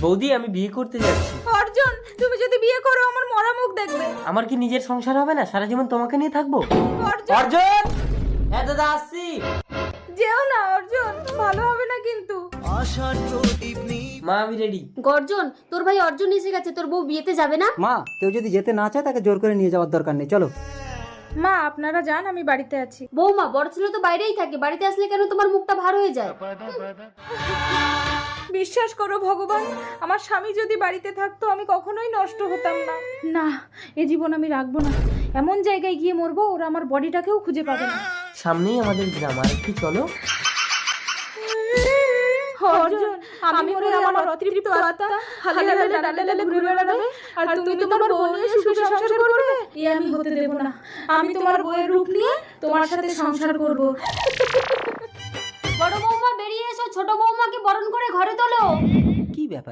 বৌদি আমি বিয়ে করতে যাচ্ছি। অর্জুন, তুমি যদি বিয়ে করো আমার মরা মুখ দেখবে। আমার কি নিজের সংসার হবে না? সারা জীবন তোমাকে নিয়ে থাকবো। অর্জুন, হ্যাঁ দাদা আসছি। যেও না অর্জুন, ভালো হবে না কিন্তু। মা আমি রেডি। গর্জন, তোর ভাই অর্জুন এসে গেছে, তোর বউ বিয়েতে যাবে না? মা, কেউ যদি যেতে না চায় তাকে জোর করে নিয়ে যাওয়ার দরকার নেই, চলো। মা আপনারা যান, আমি বাড়িতে আছি। বৌমা, বড় ছেলে তো বাইরেই থাকে, বাড়িতে আসলে কেন তোমার মুখটা ভার হয়ে যায়? বিশ্বাস করো ভগবান, আমার স্বামী যদি বাড়িতে থাকতো আমি কখনোই নষ্ট হতাম না। না, এ জীবন আমি রাখবো না। এমন জায়গায় গিয়ে মরবো ওরা আমার বডিটাকেও খুঁজে পাবে না। সামনেই আমাদের গ্রাম, আর একটু চলো। অর্জুন, আমি মরে আমার অতৃপ্ত আত্মা হালে হালে ডালে ডালে ঘুরে বেড়াবে, আর তুমি তোমার বউ নিয়ে সুখে সংসার করবে। এ আমি হতে দেব না। আমি তোমার বউয়ের রূপ নিয়ে তোমার সাথে সংসার করব। বড় বৌমা বেরিয়ে এসো, ছোট বৌমাকে বরণ করে ঘরে তোলো। কি ব্যাপার?